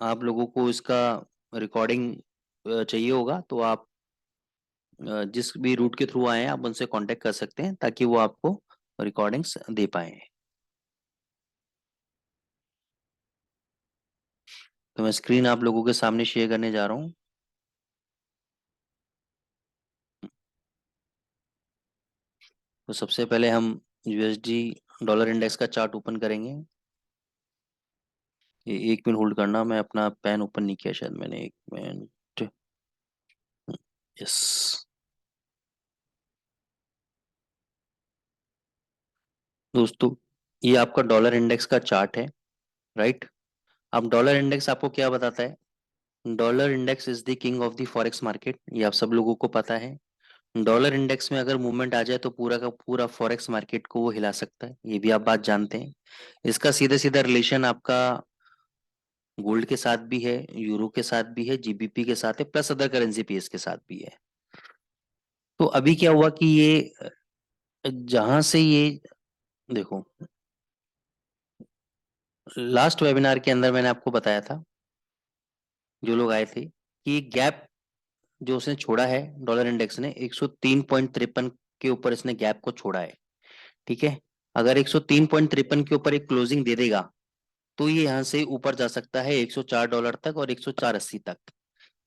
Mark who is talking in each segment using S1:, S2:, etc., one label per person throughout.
S1: आप लोगों को इसका रिकॉर्डिंग चाहिए होगा तो आप जिस भी रूट के थ्रू आए हैं आप उनसे कांटेक्ट कर सकते हैं ताकि वो आपको रिकॉर्डिंग्स दे पाए। तो मैं स्क्रीन आप लोगों के सामने शेयर करने जा रहा हूँ। तो सबसे पहले हम यूएसडी डॉलर इंडेक्स का चार्ट ओपन करेंगे। ये 1 मिनट होल्ड करना, मैं अपना पेन ओपन नहीं किया शायद मैंने। 1 मिनट। यस। दोस्तों, ये आपका डॉलर इंडेक्स का चार्ट है, राइट। अब डॉलर इंडेक्स आपको क्या बताता है? Dollar index is the king of the forex market, ये आप सब लोगों को पता है। डॉलर इंडेक्स में अगर मूवमेंट आ जाए तो पूरा का पूरा फॉरेक्स मार्केट को वो हिला सकता है, ये भी आप बात जानते हैं। इसका सीधा सीधा रिलेशन आपका गोल्ड के साथ भी है, यूरो के साथ भी है, जीबीपी के साथ है, प्लस अदर करेंसी पेयर्स के साथ भी है। तो अभी क्या हुआ कि ये जहां से ये देखो, लास्ट वेबिनार के अंदर मैंने आपको बताया था, जो लोग आए थे, कि गैप जो उसने छोड़ा है डॉलर इंडेक्स ने 103.53 के ऊपर इसने गैप को छोड़ा है। ठीक है। अगर 103.53 के ऊपर एक क्लोजिंग दे देगा तो ये यहाँ से ऊपर जा सकता है $104 तक और 104.80 तक।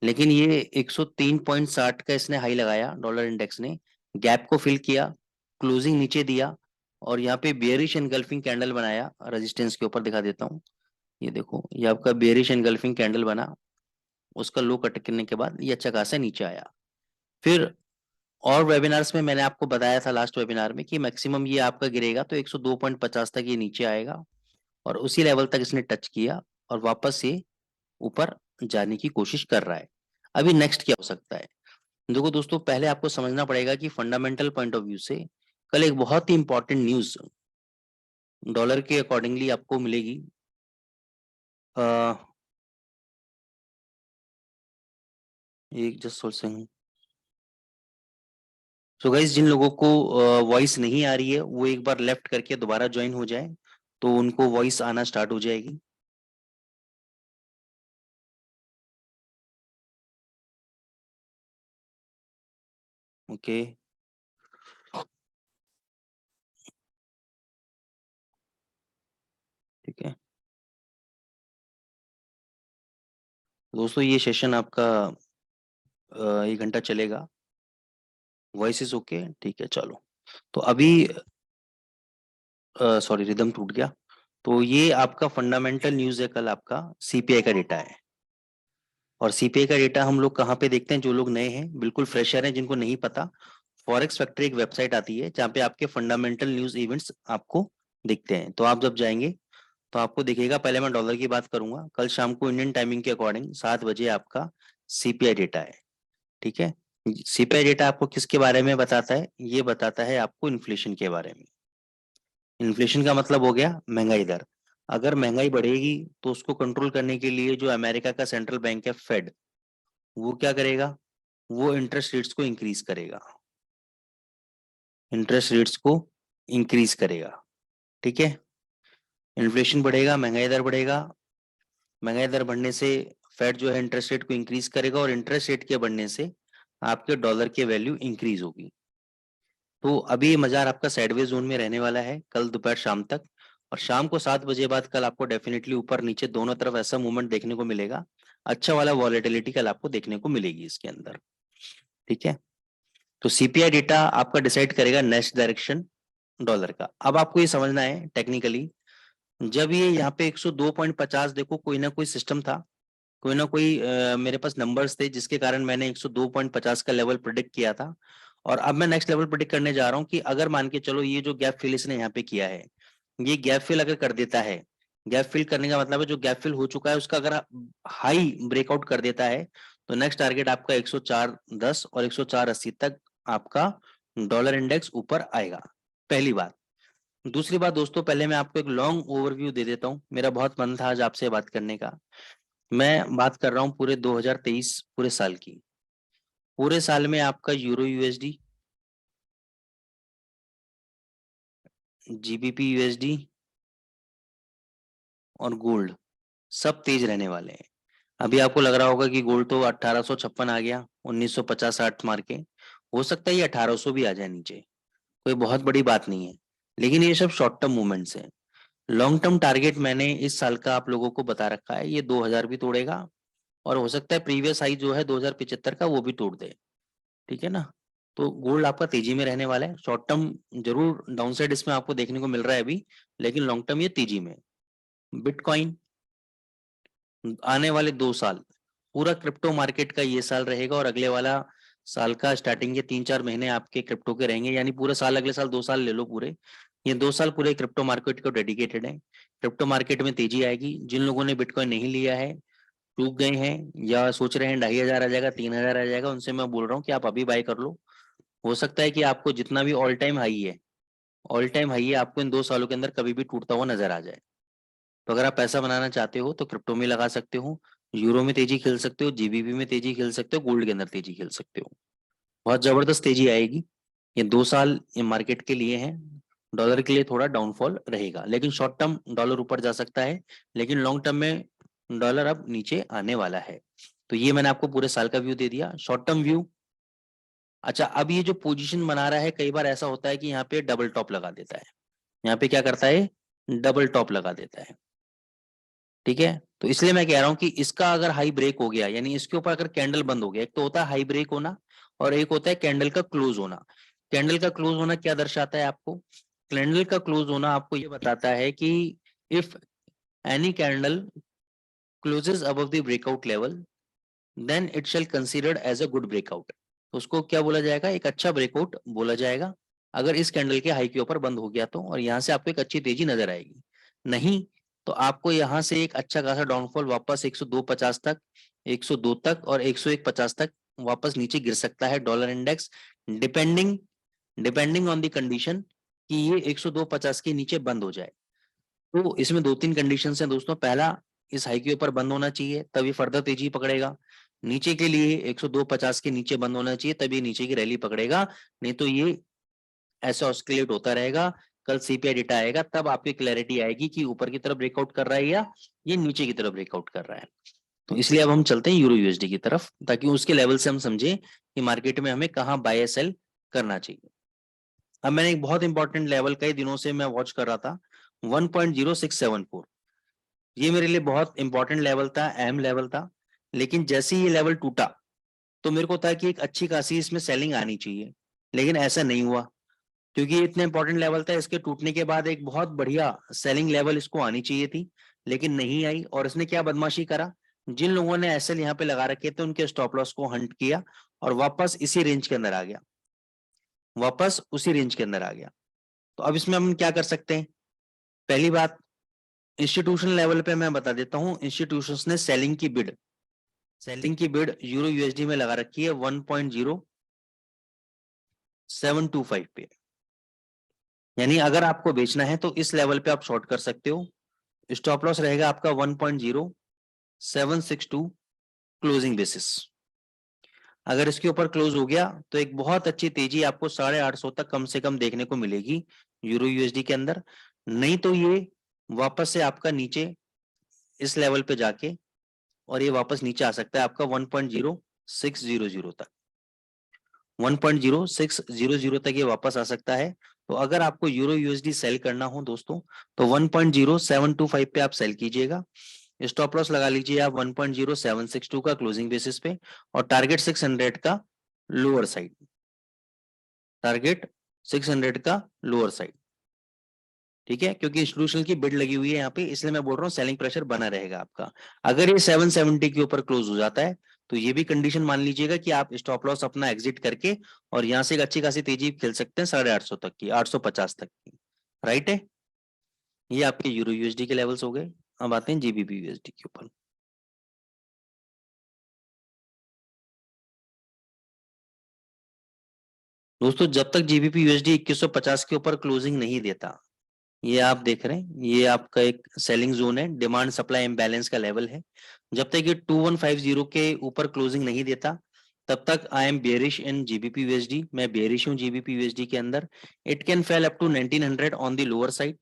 S1: लेकिन ये 103.60 का इसने हाई लगाया डॉलर इंडेक्स ने, गैप को फिल किया, क्लोजिंग नीचे दिया और यहाँ पे बेयरिश एनगल्फिंग कैंडल बनाया। रेजिस्टेंस के ऊपर दिखा देता हूँ, ये देखो, ये आपका बेयरिश एनगल्फिंग कैंडल बना। उसका लो कट करने के बाद ये अच्छा खासा नीचे आया। फिर और वेबिनार्स में मैंने आपको बताया था लास्ट वेबिनार में कि मैक्सिमम ये आपका गिरेगा तो 102.50 तक ये नीचे आएगा और उसी लेवल तक इसने टच किया और वापस ये ऊपर जाने की कोशिश कर रहा है। अभी नेक्स्ट क्या हो सकता है? देखो दोस्तों, पहले आपको समझना पड़ेगा कि फंडामेंटल पॉइंट ऑफ व्यू से कल एक बहुत ही इंपॉर्टेंट न्यूज डॉलर के अकॉर्डिंगली आपको मिलेगी। एक जस्ट सोल्यूशन। सो गाइस, जिन लोगों को वॉइस नहीं आ रही है वो एक बार लेफ्ट करके दोबारा ज्वाइन हो जाए तो उनको वॉइस आना स्टार्ट हो जाएगी। ओके। ठीक है दोस्तों, ये सेशन आपका 1 घंटा चलेगा। वॉइस इज ओके, ठीक है चलो। तो अभी सॉरी, रिदम टूट गया। तो ये आपका फंडामेंटल न्यूज है, कल आपका सीपीआई का डेटा है। और सीपीआई का डेटा हम लोग कहाँ पे देखते हैं? जो लोग नए हैं, बिल्कुल फ्रेशर हैं, जिनको नहीं पता, फॉरेक्स फैक्ट्री एक वेबसाइट आती है जहाँ पे आपके फंडामेंटल न्यूज इवेंट्स आपको दिखते हैं। तो आप जब जाएंगे तो आपको दिखेगा, पहले मैं डॉलर की बात करूंगा, कल शाम को इंडियन टाइमिंग के अकॉर्डिंग 7 बजे आपका सीपीआई डेटा है। ठीक है। सीपीआई डेटा आपको किसके बारे में बताता है? ये बताता है आपको इन्फ्लेशन के बारे में। इन्फ्लेशन का मतलब हो गया महंगाई दर। अगर महंगाई बढ़ेगी तो उसको कंट्रोल करने के लिए जो अमेरिका का सेंट्रल बैंक है फेड, वो क्या करेगा? वो इंटरेस्ट रेट्स को इंक्रीज करेगा। इंटरेस्ट रेट्स को इंक्रीज करेगा। ठीक है। इन्फ्लेशन बढ़ेगा, महंगाई दर बढ़ेगा। महंगाई दर बढ़ने से फेड जो है इंटरेस्ट रेट को इंक्रीज करेगा और इंटरेस्ट रेट के बढ़ने से आपके डॉलर की वैल्यू इंक्रीज होगी। तो अभी ये मजार आपका साइडवेज जोन में रहने वाला है कल दोपहर शाम तक। और शाम को 7 बजे बाद कल आपको डेफिनेटली ऊपर नीचे दोनों तरफ ऐसा मूवमेंट देखने को मिलेगा। अच्छा वाला वॉलेटिलिटी कल आपको देखने को मिलेगी इसके अंदर। ठीक है। तो सीपीआई डेटा आपका डिसाइड करेगा नेक्स्ट डायरेक्शन डॉलर का। अब आपको ये समझना है टेक्निकली, जब ये यहाँ पे 102.50, देखो कोई ना कोई सिस्टम था, कोई ना कोई मेरे पास नंबर्स थे जिसके कारण मैंने 102.50 का लेवल प्रिडिक्ट किया था। और अब मैं नेक्स्ट लेवल प्रिडिक्ट करने जा रहा हूँ कि अगर मान के चलो ये जो गैप फिल इसने यहाँ पे किया है, ये गैप फिल अगर कर देता है, गैप फिल करने का मतलब है जो गैप फिल हो चुका है उसका अगर हाई ब्रेकआउट कर देता है तो नेक्स्ट टारगेट आपका 104.10 और 104.80 तक आपका डॉलर इंडेक्स ऊपर आएगा। पहली बात। दूसरी बात दोस्तों, पहले मैं आपको एक लॉन्ग ओवरव्यू दे देता हूँ। मेरा बहुत मन था आज आपसे बात करने का। मैं बात कर रहा हूँ पूरे 2023 पूरे साल की। पूरे साल में आपका यूरो यूएसडी, जीबीपी यूएसडी और गोल्ड सब तेज रहने वाले हैं। अभी आपको लग रहा होगा कि गोल्ड तो 1856 आ गया, 1950-60 मार के, हो सकता है ये 1800 भी आ जाए नीचे, कोई बहुत बड़ी बात नहीं है। लेकिन ये सब शॉर्ट टर्म मूवमेंट्स हैं। लॉन्ग टर्म टारगेट मैंने इस साल का आप लोगों को बता रखा है, ये 2000 भी तोड़ेगा और हो सकता है प्रीवियस हाई जो है 2075 का वो भी तोड़ दे, ठीक है ना। तो गोल्ड आपका तेजी में रहने वाला है। शॉर्ट टर्म जरूर डाउनसाइड इसमें आपको देखने को मिल रहा है अभी, लेकिन लॉन्ग टर्म ये तेजी में। बिटकॉइन आने वाले 2 साल पूरा क्रिप्टो मार्केट का ये साल रहेगा और अगले वाला साल का स्टार्टिंग के 3-4 महीने आपके क्रिप्टो के रहेंगे, यानी पूरा साल, अगले साल 2 साल ले लो पूरे, ये 2 साल पूरे क्रिप्टो मार्केट को डेडिकेटेड है। क्रिप्टो मार्केट में तेजी आएगी। जिन लोगों ने बिटकॉइन नहीं लिया है, चूक गए हैं या सोच रहे हैं 2500 आ जाएगा, 3000 आ जाएगा, उनसे मैं बोल रहा हूँ कि आप अभी बाय कर लो। हो सकता है कि आपको जितना भी ऑल टाइम हाई है आपको इन 2 सालों के अंदर कभी भी टूटता हुआ नजर आ जाए। तो अगर आप पैसा बनाना चाहते हो तो क्रिप्टो में लगा सकते हो, यूरो में तेजी खेल सकते हो, जीबीपी में तेजी खेल सकते हो, गोल्ड के अंदर तेजी खेल सकते हो। बहुत जबरदस्त तेजी आएगी। ये 2 साल ये मार्केट के लिए हैं। डॉलर के लिए थोड़ा डाउनफॉल रहेगा, लेकिन शॉर्ट टर्म डॉलर ऊपर जा सकता है, लेकिन लॉन्ग टर्म में डॉलर अब नीचे आने वाला है। तो ये मैंने आपको पूरे साल का व्यू दे दिया, शॉर्ट टर्म व्यू। अच्छा, अब ये जो पोजीशन बना रहा है, कई बार ऐसा होता है कि यहाँ पे डबल टॉप लगा देता है। यहाँ पे क्या करता है, डबल टॉप लगा देता है, ठीक है। तो इसलिए मैं कह रहा हूं कि इसका अगर हाई ब्रेक हो गया, यानी इसके ऊपर अगर कैंडल बंद हो गया, एक तो होता है हाई ब्रेक होना और एक होता है कैंडल का क्लोज होना। कैंडल का क्लोज होना क्या दर्शाता है आपको, कैंडल का क्लोज होना आपको ये बताता है कि if any candle closes above the breakout level then it shall considered as a good breakout. तो उसको क्या बोला जाएगा, एक अच्छा ब्रेकआउट बोला जाएगा। अगर इस कैंडल के हाई के ऊपर बंद हो गया तो, और यहाँ से आपको एक अच्छी तेजी नजर आएगी। नहीं तो आपको यहाँ से एक अच्छा खासा डाउनफॉल वापस 102.50 तक, 102 तक और 101.50 तक वापस नीचे गिर सकता है dollar index, depending depending on the condition कि ये 102.50 के नीचे बंद हो जाए। तो इसमें 2-3 कंडीशन हैं दोस्तों। पहला, इस हाई के ऊपर बंद होना चाहिए तभी फर्दर तेजी पकड़ेगा। नीचे के लिए 102.50 के नीचे बंद होना चाहिए तभी नीचे की रैली पकड़ेगा, नहीं तो ये ऐसे ऑस्किलेट होता रहेगा। कल सीपीआई डेटा आएगा तब आपकी क्लैरिटी आएगी कि ऊपर की तरफ ब्रेकआउट कर रहा है या ये नीचे की तरफ ब्रेकआउट कर रहा है। तो इसलिए अब हम चलते हैं यूरो यूएसडी की तरफ, ताकि उसके लेवल से हम समझे कि मार्केट में हमें कहाँ बाय सेल करना चाहिए। अब मैंने एक बहुत इंपॉर्टेंट लेवल कई दिनों से मैं वॉच कर रहा था, 1.0674। ये मेरे लिए बहुत इंपॉर्टेंट लेवल था, अहम लेवल था। लेकिन जैसे ही ये लेवल टूटा तो मेरे को था कि एक अच्छी खासी इसमें सेलिंग आनी चाहिए, लेकिन ऐसा नहीं हुआ। क्योंकि ये इतना इंपॉर्टेंट लेवल था, इसके टूटने के बाद एक बहुत बढ़िया सेलिंग लेवल इसको आनी चाहिए थी, लेकिन नहीं आई। और इसने क्या बदमाशी करा, जिन लोगों ने एसएल यहाँ पे लगा रखे थे उनके स्टॉप लॉस को हंट किया और वापस इसी रेंज के अंदर आ गया, वापस उसी रेंज के अंदर आ गया। तो अब इसमें हम क्या कर सकते हैं, पहली बात, इंस्टीट्यूशन लेवल पे मैं बता देता हूं, इंस्टीट्यूशंस ने सेलिंग की बिड यूरो यूएसडी में लगा रखी है 1.0725 पे। यानी अगर आपको बेचना है तो इस लेवल पे आप शॉर्ट कर सकते हो। स्टॉप लॉस रहेगा आपका 1.0762 क्लोजिंग बेसिस। अगर इसके ऊपर क्लोज हो गया तो एक बहुत अच्छी तेजी आपको 850 तक कम से कम देखने को मिलेगी यूरो यूएसडी के अंदर। नहीं तो ये वापस से आपका नीचे इस लेवल पे जाके और ये वापस नीचे आ सकता है आपका 1.0600 तक, 1.0600 तक ये वापस आ सकता है। तो अगर आपको यूरो यूएसडी सेल करना हो दोस्तों तो 1.0725 पे आप सेल कीजिएगा। स्टॉप लॉस लगा लीजिए आप 1.0762 का क्लोजिंग बेसिस पे और टारगेट 600 का लोअर साइड, टारगेट 600 का लोअर साइड, ठीक है। क्योंकि इंस्टीट्यूशनल की बिड लगी हुई है यहाँ पे, इसलिए मैं बोल रहा हूँ सेलिंग प्रेशर बना रहेगा आपका। अगर ये 770 के ऊपर क्लोज हो जाता है तो ये भी कंडीशन मान लीजिएगा कि आप स्टॉप लॉस अपना एग्जिट करके और यहाँ से एक अच्छी खासी तेजी खेल सकते हैं 850 तक की, 850 तक की, राइट है। ये आपके यूरो यूएसडी के लेवल्स हो गए। अब आते हैं जीबीपी यूएसडी के ऊपर। दोस्तों जब तक जीबीपी यूएसडी 2150 के ऊपर क्लोजिंग नहीं देता, ये आप देख रहे हैं ये आपका एक सेलिंग जोन है, डिमांड सप्लाई इम्बैलेंस का लेवल है। जब तक ये 2150 के ऊपर क्लोजिंग नहीं देता तब तक I am bearish in GBP USD, मैं बेयरिश हूं जीबीपी यूएसडी के अंदर। It can fall up to 1900 on the lower side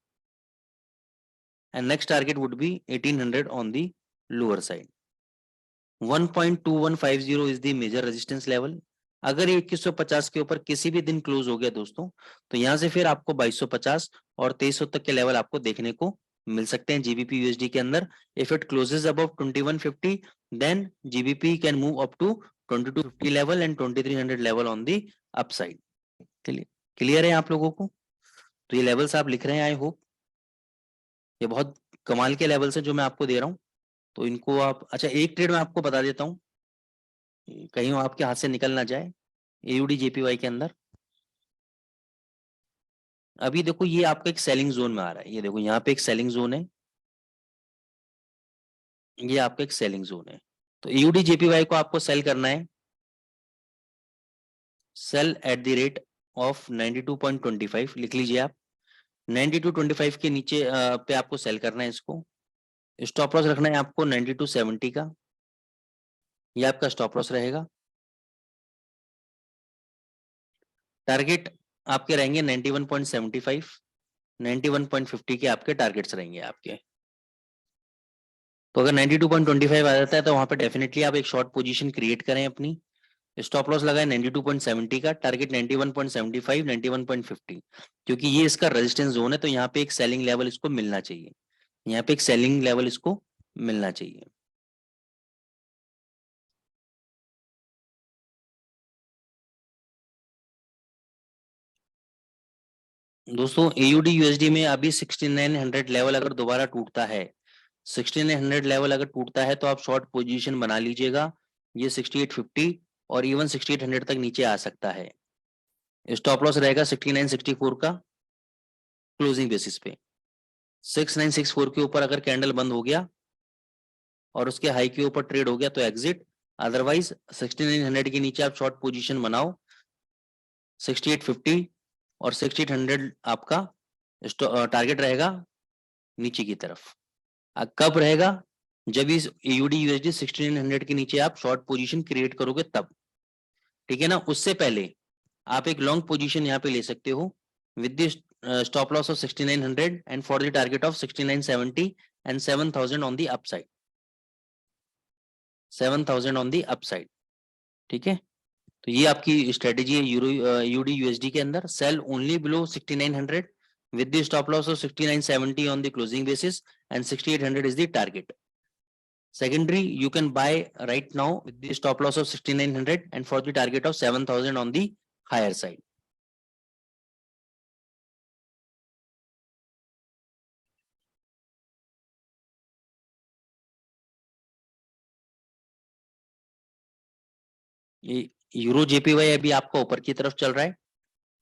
S1: and next target would be 1800 on the lower side. 1.2150 is the major resistance level. अगर ये 2150 के ऊपर किसी भी दिन क्लोज हो गया दोस्तों, तो यहाँ से फिर आपको 2250 और 2300 तक के लेवल आपको देखने को मिल सकते हैं जीबीपी यूएसडी के अंदर। If it closes above 2150, then GBP can move up to 2250 level and 2300 level on the upside. Clear है आप लोगों को? तो ये लेवल्स आप लिख रहे हैं, आई होप। ये बहुत कमाल के लेवल्स है जो मैं आपको दे रहा हूँ, तो इनको आप, अच्छा एक ट्रेड मैं आपको बता देता हूँ, कहीं वो आपके हाथ से निकल ना जाए। एयूडी जेपीवाई के अंदर अभी देखो ये आपका एक सेलिंग जोन में आ रहा है, ये देखो यहाँ पे एक सेलिंग जोन है, ये आपका एक सेलिंग जोन है। तो एयूडी जेपीवाई को आपको सेल करना है, sell at the rate of 92.25 लिख लीजिए आप। 92.25 के नीचे पे आपको सेल करना है इसको। स्टॉप लॉस रखना है आपको 92.70 का, ये आपका स्टॉप लॉस रहेगा। टारगेट आपके रहेंगे 91.75, 91.50 के आपके टारगेट्स रहेंगे आपके। तो अगर 92.25 आ जाता है तो वहां पे डेफिनेटली आप एक शॉर्ट पोजीशन क्रिएट करें अपनी। स्टॉप लॉस लगाए 92.70 का, टारगेट 91.75, 91.50, क्योंकि ये इसका रेजिस्टेंस जोन है, तो यहाँ पे एक सेलिंग लेवल इसको मिलना चाहिए, यहाँ पे एक सेलिंग लेवल इसको मिलना चाहिए। दोस्तों एयूडी यूएसडी में अभी 6900 लेवल अगर दोबारा टूटता है, 6900 लेवल अगर टूटता है तो आप शॉर्ट पोजीशन बना लीजिएगा। ये 6850 और इवन 6800 तक नीचे आ सकता है। स्टॉप लॉस रहेगा 6964 का क्लोजिंग बेसिस पे। 6964 के ऊपर अगर कैंडल बंद हो गया और उसके हाई के ऊपर ट्रेड हो गया तो एग्जिट, अदरवाइज 6900 के नीचे आप शॉर्ट पोजीशन बनाओ। 6850 और 6800 आपका टारगेट रहेगा नीचे की तरफ। कब रहेगा? जब इस एयूडी यूएसडी 6900 के नीचे आप शॉर्ट पोजीशन क्रिएट करोगे तब, ठीक है ना। उससे पहले आप एक लॉन्ग पोजीशन यहाँ पे ले सकते हो with this stop loss of 6900 and for the target of 6970 and 7000 on the upside, 7000 on the upside, ठीक है। तो ये आपकी स्ट्रेटेजी है यूरो यूडी यूएसडी के अंदर। Sell only below 6900 with the stop loss of 6970 on the closing basis and 6800 is the target. Secondary you can buy right now with the stop loss of 6900 and for the target of 7000 on the higher side. ये euro JPY अभी आपका ऊपर की तरफ चल रहा है,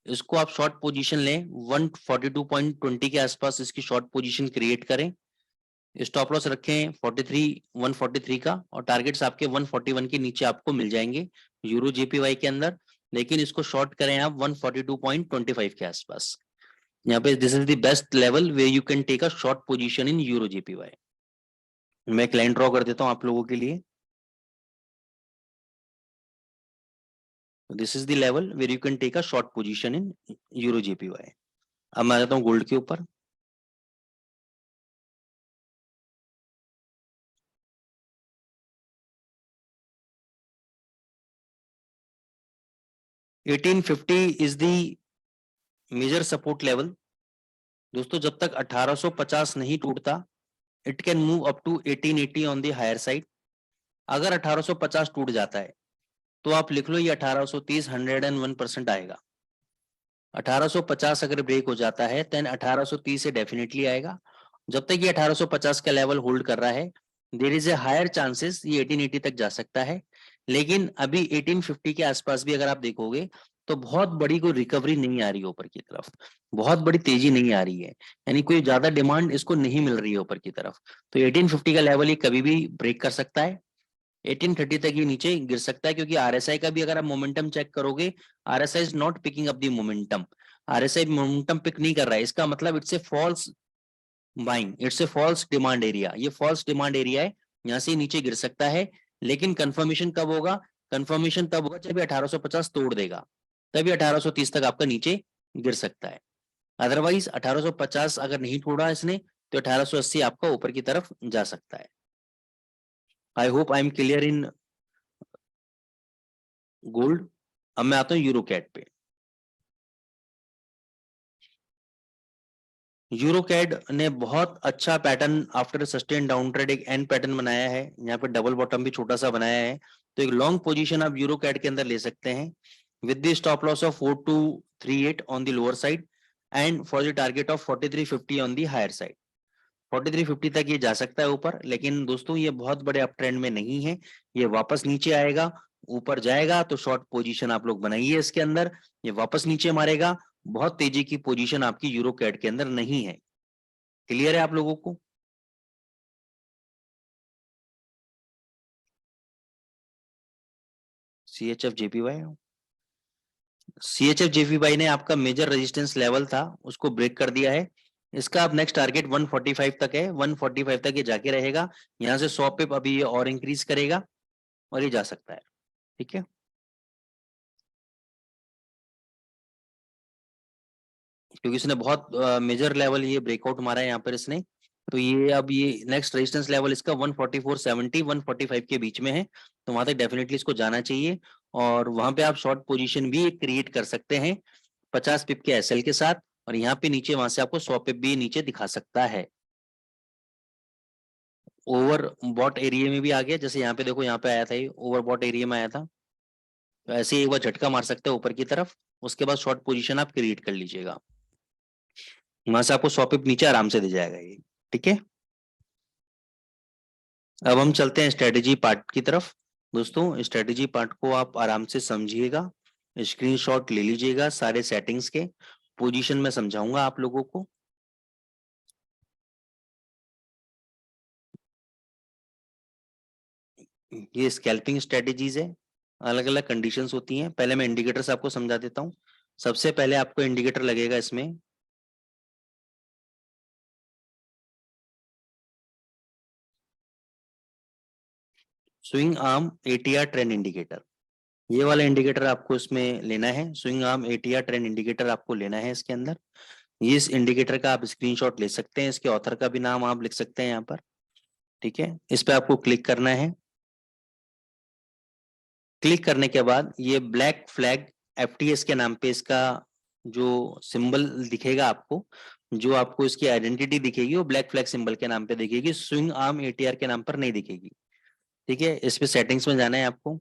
S1: इसको आप शॉर्ट पोजीशन लें 142.20 के आसपास इसकी शॉर्ट पोजीशन क्रिएट करें। स्टॉप लॉस रखें 143 का और टारगेट्स आपके 141 के नीचे आपको मिल जाएंगे यूरो जेपीवाई के अंदर, लेकिन इसको शॉर्ट करें आप 142.25 के आसपास। यहाँ पे this is the best level way you can take a short position in euro JPY. मैं एक लाइन ड्रॉ कर देता हूँ आप लोगों के लिए। This is the level where you can take a short position in euro JPY. अब मैं आ जाता हूँ गोल्ड के ऊपर। $1850 is the major support level. दोस्तों जब तक 1850 नहीं टूटता it can move up to 1880 on the higher side. अगर 1850 टूट जाता है तो आप लिख लो ये 1830 101% आएगा। 1850 अगर ब्रेक हो जाता है देन 1830 से डेफिनेटली आएगा। जब तक ये 1850 का लेवल होल्ड कर रहा है there is a higher chances ये 1880 तक जा सकता है। लेकिन अभी 1850 के आसपास भी अगर आप देखोगे तो बहुत बड़ी कोई रिकवरी नहीं आ रही है ऊपर की तरफ, बहुत बड़ी तेजी नहीं आ रही है, यानी कोई ज्यादा डिमांड इसको नहीं मिल रही है ऊपर की तरफ। तो 1850 का लेवल ये कभी भी ब्रेक कर सकता है, 1830 तक ये नीचे गिर सकता है, क्योंकि आरएसआई का भी अगर आप मोमेंटम चेक करोगे RSI is not picking up the momentum, RSI momentum pick नहीं कर रहा है। इसका मतलब it's a false buying, it's a false demand area, ये फॉल्स डिमांड एरिया है, यहाँ से नीचे गिर सकता है। लेकिन कंफर्मेशन कब होगा? कंफर्मेशन तब होगा जब 1850 तोड़ देगा, तभी 1830 तक आपका नीचे गिर सकता है। अदरवाइज 1850 अगर नहीं तोड़ा इसने तो 1880 आपका ऊपर की तरफ जा सकता है। I hope I am clear in gold. अब मैं आता हूँ यूरो कैट पे। यूरो कैड ने बहुत अच्छा pattern after sustain down trade एक एंड पैटर्न बनाया है, यहाँ पे डबल बॉटम भी छोटा सा बनाया है, तो एक लॉन्ग पोजीशन आप यूरो कैड के अंदर ले सकते हैं with the stop loss of 4238 on the lower side and for the target of 4350 on the higher side. 4350 तक ये जा सकता है ऊपर, लेकिन दोस्तों ये बहुत बड़े अप ट्रेंड में नहीं है, ये वापस नीचे आएगा, ऊपर जाएगा तो शॉर्ट पोजीशन आप लोग बनाइए इसके अंदर, ये वापस नीचे मारेगा, बहुत तेजी की पोजीशन आपकी यूरो कैड के अंदर नहीं है। क्लियर है आप लोगों को? CHF JPY, CHF JPY ने आपका मेजर रेजिस्टेंस लेवल था उसको ब्रेक कर दिया है, इसका अब नेक्स्ट टारगेट 145 तक है, 145 तक ये जाके रहेगा, यहाँ से 100 पिप अभी ये और इंक्रीज करेगा और ये जा सकता है। ठीक है, क्योंकि इसने बहुत मेजर लेवल ये ब्रेकआउट मारा है यहाँ पर इसने, तो ये अब ये नेक्स्ट रेजिस्टेंस लेवल इसका 144.70 145 के बीच में है, तो वहां तक डेफिनेटली इसको जाना चाहिए, और वहां पे आप शॉर्ट पोजीशन भी क्रिएट कर सकते हैं 50 पिप के SL के साथ, और यहाँ पे नीचे वहां से आपको 100 पिप भी नीचे दिखा सकता है। ओवर बॉट एरिया में भी आ गया, जैसे यहाँ पे देखो, यहाँ पे आया था, ये ओवर बॉट एरिया में आया था, तो ऐसे ही एक बार झटका मार सकते हैं ऊपर की तरफ, उसके बाद शॉर्ट पोजीशन आप क्रिएट कर लीजिएगा, वहां से आपको 100 पिप नीचे आराम से दे जाएगा ये। ठीक है, अब हम चलते हैं स्ट्रेटेजी पार्ट की तरफ। दोस्तों स्ट्रेटेजी पार्ट को आप आराम से समझिएगा, स्क्रीनशॉट ले लीजिएगा सारे सेटिंग्स के, पोजीशन में समझाऊंगा आप लोगों को। ये स्कैल्पिंग स्ट्रेटेजीज है, अलग अलग कंडीशंस होती हैं, पहले मैं इंडिकेटर्स आपको समझा देता हूँ। सबसे पहले आपको इंडिकेटर लगेगा इसमें swing arm ATR trend indicator, ये वाला इंडिकेटर आपको इसमें लेना है, swing arm ATR trend indicator आपको लेना है इसके अंदर। ये इस इंडिकेटर का आप स्क्रीनशॉट ले सकते हैं, इसके ऑथर का भी नाम आप लिख सकते हैं यहाँ पर। ठीक है, इस पे आपको क्लिक करना है, क्लिक करने के बाद ये ब्लैक फ्लैग FTS के नाम पे इसका जो सिंबल दिखेगा आपको, जो आपको इसकी आइडेंटिटी दिखेगी वो ब्लैक फ्लैग सिंबल के नाम पे दिखेगी, स्विंग आर्म ATR के नाम पर नहीं दिखेगी। ठीक है, इस पे सेटिंग्स में जाना है आपको,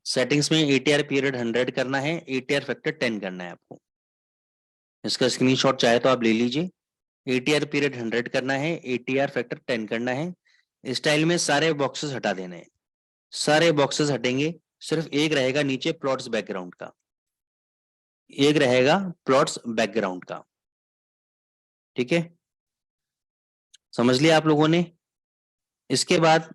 S1: सेटिंग्स में ATR पीरियड 100 करना है, ATR फैक्टर 10 करना है आपको, इसका स्क्रीनशॉट चाहे तो आप ले लीजिए। ATR पीरियड 100 करना है, ATR फैक्टर 10 करना है, स्टाइल में सारे बॉक्सेस हटा देने हैं, सारे बॉक्सेस हटेंगे, सिर्फ एक रहेगा नीचे प्लॉट्स बैकग्राउंड का, एक रहेगा प्लॉट्स बैकग्राउंड का। ठीक है, समझ लिया आप लोगों ने? इसके बाद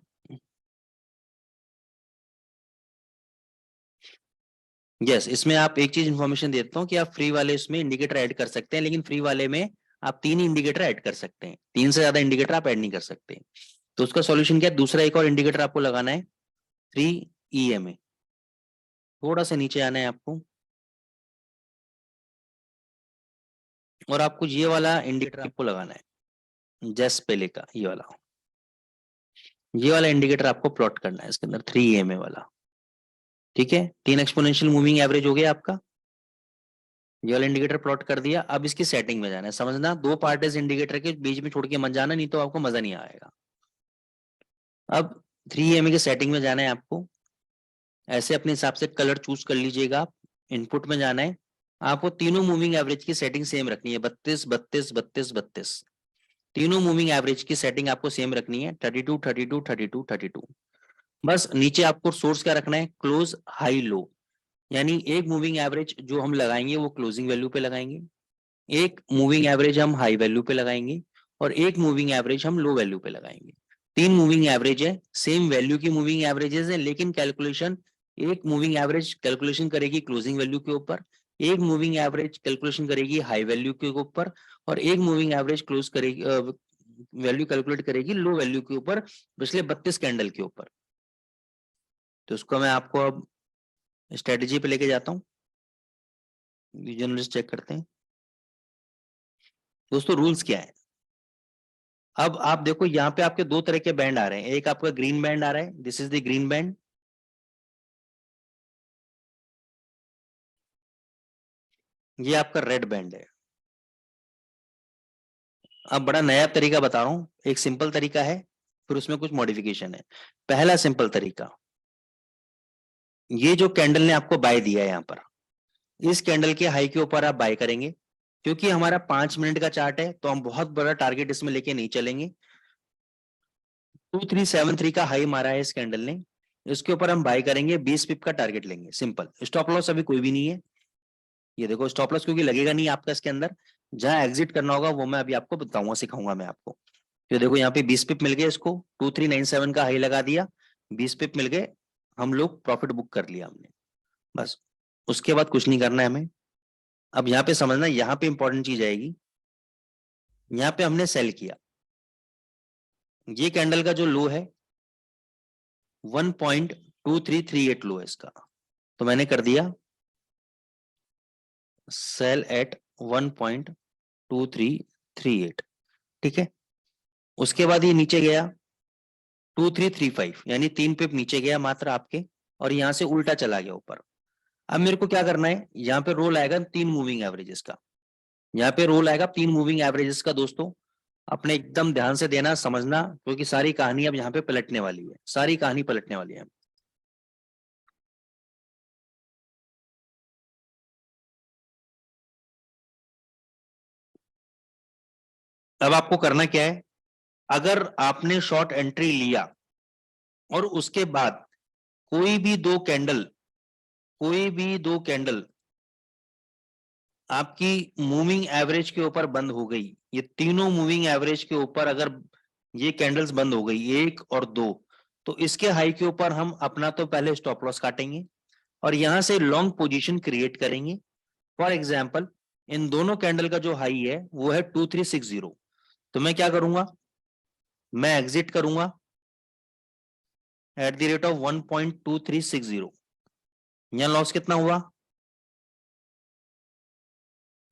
S1: यस, इसमें आप एक चीज इंफॉर्मेशन देता हूँ कि आप फ्री वाले इसमें इंडिकेटर ऐड कर सकते हैं, लेकिन फ्री वाले में आप 3 इंडिकेटर ऐड कर सकते हैं, 3 से ज्यादा इंडिकेटर आप ऐड नहीं कर सकते। तो उसका सॉल्यूशन क्या है, दूसरा एक और इंडिकेटर आपको लगाना है 3EMA, थोड़ा सा नीचे आना है आपको, और आपको ये वाला इंडिकेटर आपको लगाना है जस्ट पहले का, ये वाला इंडिकेटर आपको प्लॉट करना है इसके अंदर 3EMA वाला। ठीक है, 3 एक्सपोनेंशियल मूविंग एवरेज हो गया आपका, ये वाला इंडिकेटर प्लॉट कर दिया, अब इसकी सेटिंग में जाना है, समझना 2 पार्ट इस इंडिकेटर के बीच में छोड़ के मत जाना, नहीं तो आपको मजा नहीं आएगा। अब 3EMA की सेटिंग में जाना है आपको, ऐसे अपने हिसाब से कलर चूज कर लीजिएगा आप, इनपुट में जाना है, आपको तीनों मूविंग एवरेज की सेटिंग सेम रखनी है, 32 32 32 32, तीनों मूविंग एवरेज की सेटिंग आपको सेम रखनी है, 32 32 32 32। बस नीचे आपको सोर्स क्या रखना है, क्लोज हाई लो, यानी एक मूविंग एवरेज जो हम लगाएंगे वो क्लोजिंग वैल्यू पे लगाएंगे, एक मूविंग एवरेज हम हाई वैल्यू पे लगाएंगे, और एक मूविंग एवरेज हम लो वैल्यू पे लगाएंगे। 3 मूविंग एवरेज है, सेम वैल्यू की मूविंग एवरेजेस है, लेकिन कैलकुलेशन, एक मूविंग एवरेज कैलकुलेशन करेगी क्लोजिंग वैल्यू के ऊपर, एक मूविंग एवरेज कैलकुलेशन करेगी हाई वैल्यू के ऊपर, और एक मूविंग एवरेज क्लोज करेगी वैल्यू कैलकुलेट करेगी लो वैल्यू के ऊपर, पिछले 32 कैंडल के ऊपर। तो उसको मैं आपको अब स्ट्रेटेजी पे लेके जाता हूँ, रीजनलिस्ट चेक करते हैं। दोस्तों रूल्स क्या है, अब आप देखो यहाँ पे आपके दो तरह के बैंड आ रहे हैं, एक आपका ग्रीन बैंड आ रहा है, this is the green band, ये आपका रेड बैंड है। अब बड़ा नया तरीका बता रहा हूं, एक सिंपल तरीका है फिर उसमें कुछ मॉडिफिकेशन है। पहला सिंपल तरीका, ये जो कैंडल ने आपको बाय दिया है यहाँ पर, इस कैंडल के हाई के ऊपर आप बाय करेंगे, क्योंकि हमारा 5 मिनट का चार्ट है तो हम बहुत बड़ा टारगेट इसमें लेके नहीं चलेंगे। 2373 का हाई मारा है इस कैंडल ने, इसके ऊपर हम बाय करेंगे, 20 पिप का टारगेट लेंगे, सिंपल। स्टॉप लॉस अभी कोई भी नहीं है, ये देखो स्टॉप लॉस क्योंकि लगेगा नहीं आपका इसके अंदर, जहां एग्जिट करना होगा वो मैं अभी आपको बताऊंगा, सिखाऊंगा मैं आपको। तो देखो यहाँ पे 20 पिप मिल गए इसको, 2397 का हाई लगा दिया, 20 पिप मिल गए, हम लोग प्रॉफिट बुक कर लिया हमने, बस। उसके बाद कुछ नहीं करना है हमें। अब यहाँ पे समझना, यहाँ पे इंपॉर्टेंट चीज आएगी, यहाँ पे हमने सेल किया, ये कैंडल का जो लो है 1.2338 लो है इसका, तो मैंने कर दिया सेल एट 1.2338, ठीक है। उसके बाद ये नीचे गया 2335, यानी 3 पिप नीचे गया मात्र आपके, और यहां से उल्टा चला गया ऊपर। अब मेरे को क्या करना है, यहाँ पे रोल आएगा 3 मूविंग एवरेजेस का, यहाँ पे रोल आएगा 3 मूविंग एवरेजेस का दोस्तों, अपने एकदम ध्यान से देना समझना, क्योंकि सारी कहानी अब यहाँ पे पलटने वाली है, सारी कहानी पलटने वाली है। अब आपको करना क्या है, अगर आपने शॉर्ट एंट्री लिया और उसके बाद कोई भी दो कैंडल, कोई भी दो कैंडल आपकी मूविंग एवरेज के ऊपर बंद हो गई, ये तीनों मूविंग एवरेज के ऊपर अगर ये कैंडल्स बंद हो गई, एक और दो, तो इसके हाई के ऊपर हम अपना तो पहले स्टॉप लॉस काटेंगे और यहां से लॉन्ग पोजीशन क्रिएट करेंगे। फॉर एग्जांपल इन दोनों कैंडल का जो हाई है वो है 2360, तो मैं क्या करूंगा, मैं एग्जिट करूंगा एट द रेट ऑफ 1.2360। यहां लॉस कितना हुआ,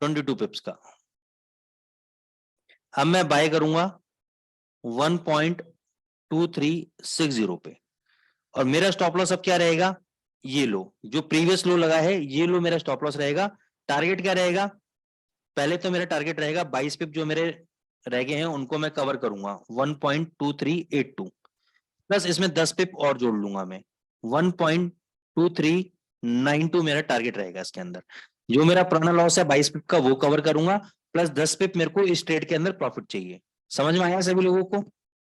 S1: 22 पिप्स का। अब मैं बाय करूंगा 1.2360 पे, और मेरा स्टॉप लॉस अब क्या रहेगा, ये लो जो प्रीवियस लो लगा है, ये लो मेरा स्टॉप लॉस रहेगा। टारगेट क्या रहेगा, पहले तो मेरा टारगेट रहेगा 22 पिप जो मेरे रह गए हैं उनको मैं कवर करूंगा 1.2382, प्लस इसमें 10 पिप और जोड़ लूंगा मैं, 1.2392 मेरा टारगेट रहेगा इसके अंदर। जो मेरा पुराना लॉस है 22 पिप का वो कवर करूंगा, प्लस 10 पिप मेरे को इस ट्रेड के अंदर प्रॉफिट चाहिए। समझ में आया सभी लोगों को?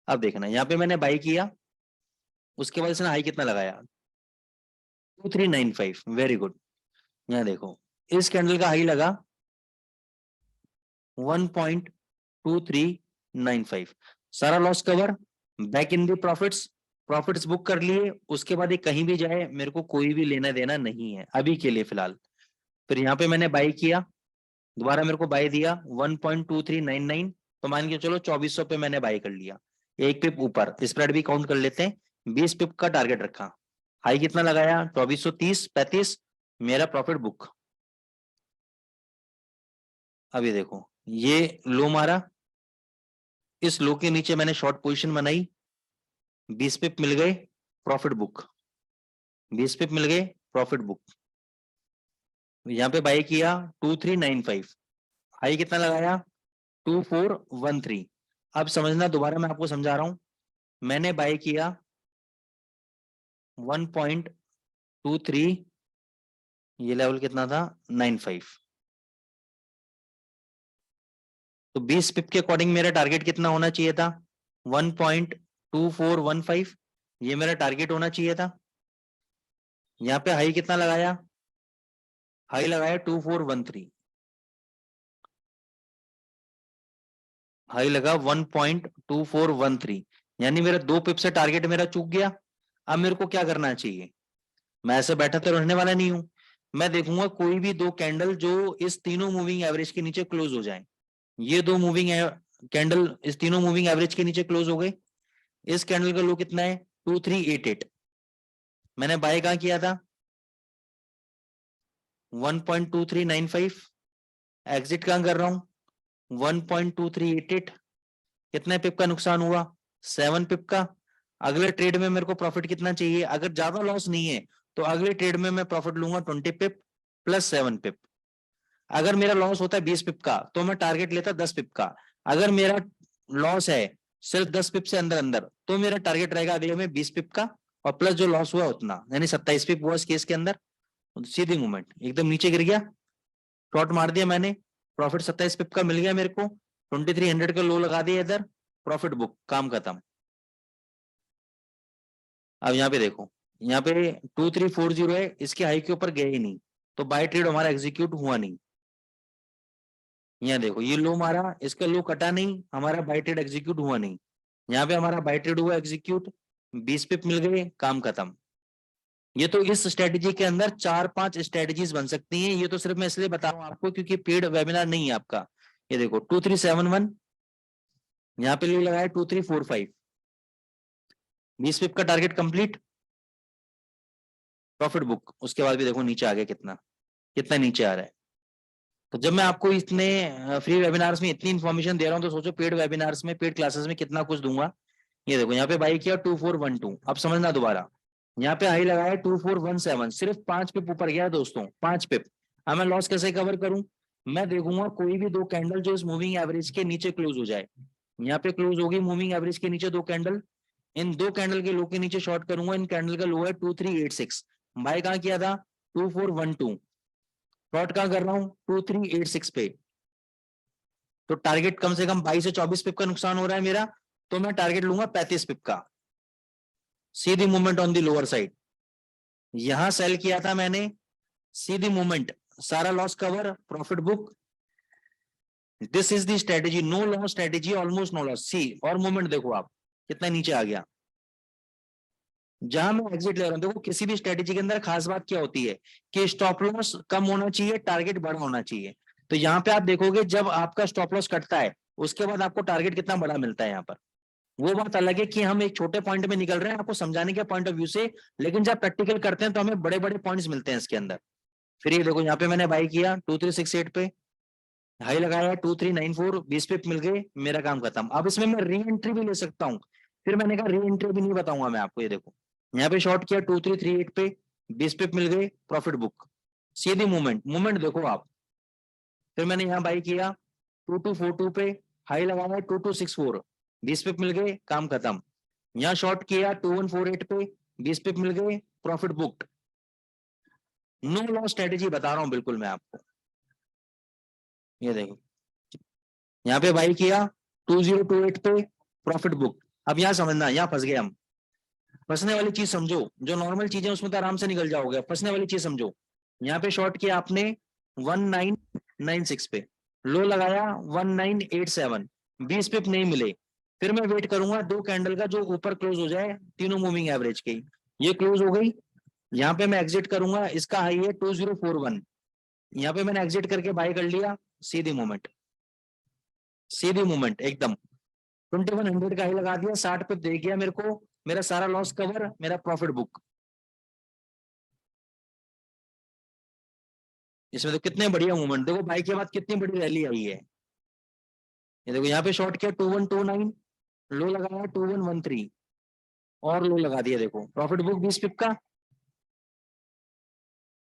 S1: अब देखना, यहाँ पे मैंने बाई किया, उसके बाद इसने हाई कितना लगाया, 2395, वेरी गुड। यहाँ देखो इस कैंडल का हाई लगा 1.2395, सारा loss cover, back in the profits, profits book कर लिए। उसके बाद ये कहीं भी जाए मेरे को कोई भी लेना देना नहीं है अभी के लिए फिलहाल। फिर यहाँ पे मैंने बाई किया, दोबारा मेरे को बाई दिया 1.2399, तो मान के चलो 2400 पे मैंने बाई कर लिया, एक पिप ऊपर, स्प्रेड भी काउंट कर लेते हैं, 20 पिप का टारगेट रखा। हाई कितना लगाया 2430, 35, मेरा प्रॉफिट बुक। अब ये देखो ये लो मारा, इस लो के नीचे मैंने शॉर्ट पोजीशन बनाई, 20 पिप मिल गए, प्रॉफिट बुक, 20 पिप मिल गए, प्रॉफिट बुक। यहाँ पे बाई किया 2395, हाई कितना लगाया 2413। अब समझना, दोबारा मैं आपको समझा रहा हूं, मैंने बाई किया 1.23, ये लेवल कितना था 95, तो 20 पिप के अकॉर्डिंग मेरा टारगेट कितना होना चाहिए था 1.2415, ये मेरा टारगेट होना चाहिए था। यहाँ पे हाई कितना लगाया, हाई लगाया 2413, हाई लगा 1.2413, यानी मेरा 2 पिप से टारगेट मेरा चूक गया। अब मेरे को क्या करना चाहिए, मैं ऐसे बैठा तो रहने वाला नहीं हूं, मैं देखूंगा कोई भी दो कैंडल जो इस तीनों मूविंग एवरेज के नीचे क्लोज हो जाए। ये दो मूविंग कैंडल इस तीनों मूविंग एवरेज के नीचे क्लोज हो गए, इस कैंडल का लो कितना है 2388, मैंने बाय कहां किया था 1.2395, एग्जिट कहां कर रहा हूं 1.2388, कितने पिप का नुकसान हुआ? 7 पिप का। अगले ट्रेड में मेरे को प्रॉफिट कितना चाहिए? अगर ज्यादा लॉस नहीं है तो अगले ट्रेड में मैं प्रॉफिट लूंगा 20 पिप प्लस 7 पिप। अगर मेरा लॉस होता है 20 पिप का तो मैं टारगेट लेता 10 पिप का। अगर मेरा लॉस है सिर्फ 10 पिप से अंदर अंदर तो मेरा टारगेट रहेगा अगले में 20 पिप का और प्लस जो लॉस हुआ उतना, यानी 27 पिप हुआ इस केस के अंदर। सीधी मूवमेंट एकदम नीचे गिर गया, शॉर्ट मार दिया मैंने, प्रॉफिट 27 पिप का मिल गया मेरे को, 2300 का लो लगा दिया इधर, प्रॉफिट बुक, काम खत्म। अब यहाँ पे देखो, यहाँ पे 2340 है, इसके हाई के ऊपर गए ही नहीं तो बाय ट्रेड हमारा एग्जीक्यूट हुआ नहीं। यहाँ देखो ये लो मारा, इसका लो कटा नहीं, हमारा बाय ट्रेड एग्जीक्यूट हुआ नहीं। यहाँ पे हमारा बाय ट्रेड हुआ एग्जीक्यूट, 20 पिप मिल गए, काम खत्म। ये तो इस स्ट्रेटेजी के अंदर 4-5 स्ट्रेटेजीज बन सकती हैं। ये तो सिर्फ मैं इसलिए बता रहा हूँ आपको क्योंकि पेड वेबिनार नहीं है आपका। ये देखो 2371, यहाँ पे लो लगाया 2345, 20 पिप का टारगेट कंप्लीट, प्रॉफिट बुक। उसके बाद भी देखो नीचे आ गया, कितना कितना नीचे आ रहा है। तो जब मैं आपको इतने फ्री वेबिनार्स में इतनी इन्फॉर्मेशन दे रहा हूँ तो सोचो पेड वेबिनार्स में, पेड क्लासेस में कितना कुछ दूंगा। ये देखो यहाँ पे बाई किया 2412, अब समझना दोबारा, यहाँ पे हाई लगाया 2417, सिर्फ 5 पिप ऊपर गया है दोस्तों, 5 पिप। अब मैं लॉस कैसे कवर करूं? मैं देखूंगा कोई भी दो कैंडल जो इस मूविंग एवरेज के नीचे क्लोज हो जाए। यहाँ पे क्लोज होगी मूविंग एवरेज के नीचे दो कैंडल, इन दो कैंडल के लो के नीचे शॉर्ट करूंगा। इन कैंडल का लो है 2386, बाय कहां किया था? 2412, शॉर्ट कहां कर रहा हूं? 2386 पे। तो टारगेट कम से कम 22 से 24 पिप का नुकसान हो रहा है मेरा, तो मैं टारगेट लूंगा 35 पिप का, सीधी movement on the lower side. यहां सेल किया था मैंने, सीधी मूवमेंट, सारा loss cover, profit book. This is the strategy, no loss strategy, almost no loss. See और मूवमेंट देखो आप कितना नीचे आ गया, जहां मैं एग्जिट ले रहा हूं। देखो किसी भी स्ट्रेटेजी के अंदर खास बात क्या होती है कि स्टॉप लॉस कम होना चाहिए, टारगेट बड़ा होना चाहिए। तो यहाँ पे आप देखोगे जब आपका स्टॉप लॉस कटता है उसके बाद आपको टारगेट कितना बड़ा मिलता है यहाँ पर। वो बात अलग है कि हम एक छोटे पॉइंट में निकल रहे हैं आपको समझाने के पॉइंट ऑफ व्यू से, लेकिन जब प्रैक्टिकल करते हैं तो हमें बड़े बड़े पॉइंट्स मिलते हैं इसके अंदर। फिर ये देखो यहाँ पे मैंने बाई किया 2368 पे, हाई लगाया 2394, 20 पिप मिल गए, मेरा काम खत्म। अब इसमें मैं री एंट्री भी ले सकता हूँ, फिर मैंने कहा री एंट्री भी नहीं बताऊंगा मैं आपको। ये देखो यहाँ पे शॉर्ट किया 2338 पे, 20 पिप मिल गए, प्रॉफिट बुक, सीधी मूवमेंट, मूवमेंट देखो आप। फिर मैंने यहाँ बाई किया 2242 पे, हाई लगाया 2264, 20 पिप मिल गए, काम खत्म। यहाँ शॉर्ट किया 2148 पे, 20 पिप मिल गए, profit booked. No loss strategy बता रहा हूं बिल्कुल मैं आपको। ये देखो यहाँ पे बाई किया 2028 पे, प्रॉफिट बुक। अब यहाँ समझना, यहाँ फंस गए हम। फंसने वाली चीज समझो, जो नॉर्मल चीजें उसमें तो आराम से निकल जाओगे, फंसने वाली चीज समझो। यहाँ पे शॉर्ट किया आपने 1996 पे, लो लगाया 1987, 20 पिप नहीं मिले। फिर मैं वेट करूंगा दो कैंडल का जो ऊपर क्लोज हो जाए, तीनों मूविंग एवरेज के, ये क्लोज हो गई। यहाँ पे मैं एग्जिट करूंगा, इसका हाई है 2041, यहाँ पे मैंने एग्जिट करके बाय कर लिया, सीधी मूवमेंट, सीधी मूवमेंट एकदम। 2100 का हाई लगा दिया, 60 पे दे गया मेरे को, मेरा सारा लॉस कवर, मेरा प्रॉफिट बुक। इसमें तो कितने बढ़िया मूवमेंट, देखो बाई के बाद कितनी बड़ी रैली आई है। ये देखो यहाँ पे शॉर्ट किया 2129, लो लगाया 2113 और लो लगा दिया, देखो प्रॉफिट बुक 20 पिप का।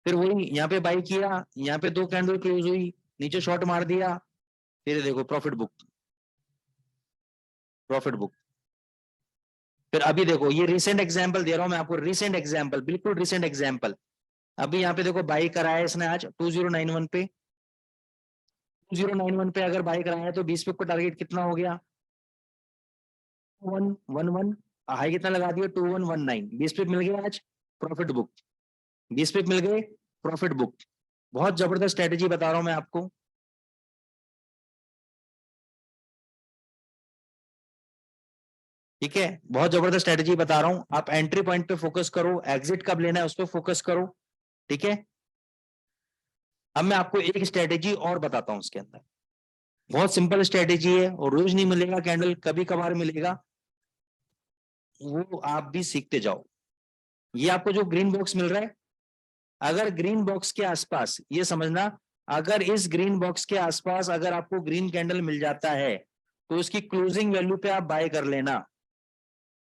S1: फिर वही यहाँ पे बाई किया, यहाँ पे दो कैंडल क्लोज हुई, नीचे शॉर्ट मार दिया, फिर देखो प्रॉफिट बुक, प्रॉफिट बुक। फिर अभी देखो ये रिसेंट एग्जांपल दे रहा हूं मैं आपको, रिसेंट एग्जांपल, बिल्कुल रिसेंट एग्जांपल। अभी यहाँ पे देखो बाई कराया इसने आज 2091 पे, 2091 पे अगर बाई कराया तो 20 पिप का टारगेट कितना हो गया? 111, हाई कितना लगा दिया? 2119, 20 पिप मिल गया आज, प्रॉफिट बुक, 20 पिप मिल गए, प्रॉफिट बुक। बहुत जबरदस्त स्ट्रेटेजी बता रहा हूं मैं आपको। ठीक है, बहुत जबरदस्त स्ट्रेटेजी बता रहा हूं। आप एंट्री पॉइंट पे फोकस करो, एग्जिट कब लेना है उस पर फोकस करो। ठीक है, अब मैं आपको एक स्ट्रेटेजी और बताता हूं इसके अंदर, बहुत सिंपल स्ट्रेटेजी है और रोज नहीं मिलेगा कैंडल, कभी कभार मिलेगा, वो आप भी सीखते जाओ। ये आपको जो ग्रीन बॉक्स मिल रहा है, अगर ग्रीन बॉक्स के आसपास, ये समझना, अगर इस ग्रीन बॉक्स के आसपास अगर आपको ग्रीन कैंडल मिल जाता है
S2: तो इसकी क्लोजिंग वैल्यू पे आप बाय कर लेना।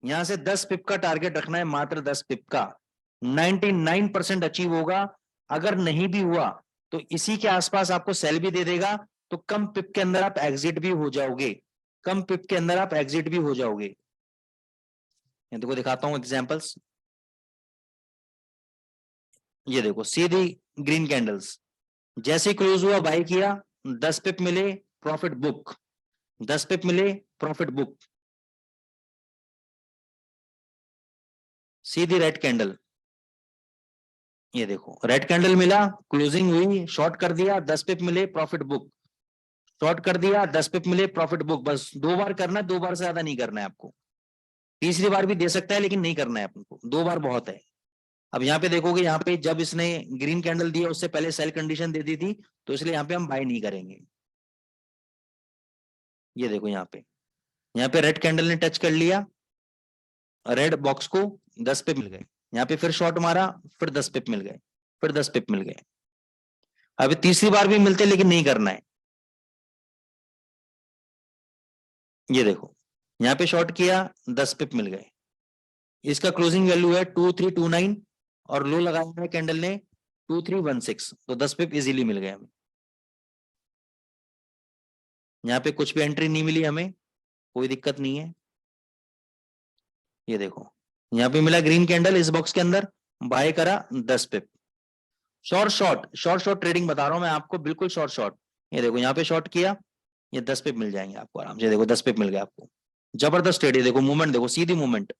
S2: यहां से 10 पिप का टारगेट रखना है, मात्र 10 पिप का। 99% अचीव होगा। अगर नहीं भी हुआ तो इसी के आसपास आपको सेल भी दे देगा, तो कम पिप के अंदर आप एग्जिट भी हो जाओगे। कम पिप के अंदर आप एग्जिट भी हो जाओगे। ये देखो दिखाता हूं एग्जांपल्स। ये देखो सीधी ग्रीन कैंडल्स, जैसे क्लोज हुआ बाय किया, 10 पिप मिले, प्रॉफिट बुक। 10 पिप मिले, प्रॉफिट बुक। सीधी रेड कैंडल, ये देखो रेड कैंडल मिला, क्लोजिंग हुई, शॉर्ट कर दिया, 10 पिप मिले, प्रॉफिट बुक। शॉर्ट कर दिया, 10 पिप मिले, प्रॉफिट बुक। बस 2 बार करना है, 2 बार से ज्यादा नहीं करना है आपको। तीसरी बार भी दे सकता है लेकिन नहीं करना है आपको, 2 बार बहुत है। अब यहाँ पे देखोगे, यहाँ पे जब इसने ग्रीन कैंडल दिया उससे पहले सेल कंडीशन दे दी थी, तो इसलिए यहाँ पे हम बाय नहीं करेंगे। ये देखो यहाँ पे रेड कैंडल ने टच कर लिया रेड बॉक्स को, 10 पिप मिल गए। यहाँ पे फिर शॉर्ट मारा, फिर 10 पिप मिल गए, फिर 10 पिप मिल गए। अभी तीसरी बार भी मिलते लेकिन नहीं करना है। ये देखो यहाँ पे शॉर्ट किया, 10 पिप मिल गए। इसका क्लोजिंग वैल्यू है 2329 और लो लगाया है कैंडल ने 2316, तो 10 पिप इजीली मिल गए हमें। यहाँ पे कुछ भी एंट्री नहीं मिली हमें, कोई दिक्कत नहीं है। ये देखो यहाँ पे मिला ग्रीन कैंडल इस बॉक्स के अंदर, बाय करा 10 पिप। शॉर्ट ट्रेडिंग बता रहा हूं मैं आपको, बिल्कुल शॉर्ट। ये देखो यहाँ पे शॉर्ट किया, ये 10 पिप मिल जाएंगे आपको आराम से। देखो 10 पिप मिल गए आपको, जबरदस्त ट्रेड है। देखो मूवमेंट, देखो सीधी मूवमेंट।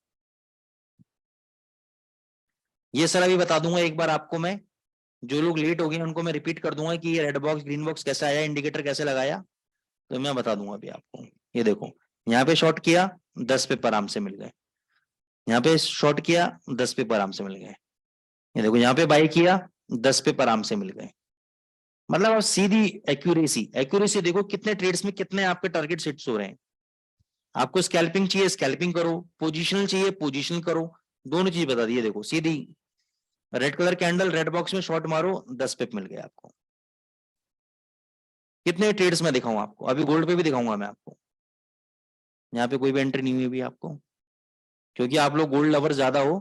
S2: ये सर अभी बता दूंगा एक बार आपको मैं, जो लोग लेट हो गए उनको मैं रिपीट कर दूंगा कि ये रेड बॉक्स ग्रीन बॉक्स कैसे आया, इंडिकेटर कैसे लगाया, तो मैं बता दूंगा अभी आपको। ये देखो यहाँ पे शॉर्ट किया, 10 पिप आराम से मिल गए। यहाँ पे शॉर्ट किया, 10 पिप आराम से मिल गए। ये देखो यहाँ पे बाय किया, 10 पिप आराम से मिल गए। मतलब आप सीधी एक्यूरेसी देखो, कितने ट्रेड्स में कितने आपके टारगेट हिट्स हो रहे हैं। आपको स्कैल्पिंग चाहिए स्कैल्पिंग करो, पोजिशनल चाहिए पोजिशनल करो, दोनों चीज बता दी। देखो सीधी red colour candle, red box में शॉर्ट मारो, 10 पिप मिल गया आपको। कितने ट्रेड्स में दिखाऊं आपको, अभी गोल्ड पे भी दिखाऊंगा मैं आपको। यहाँ पे कोई भी एंट्री नहीं हुई अभी आपको, क्योंकि आप लोग गोल्ड लवर ज्यादा हो।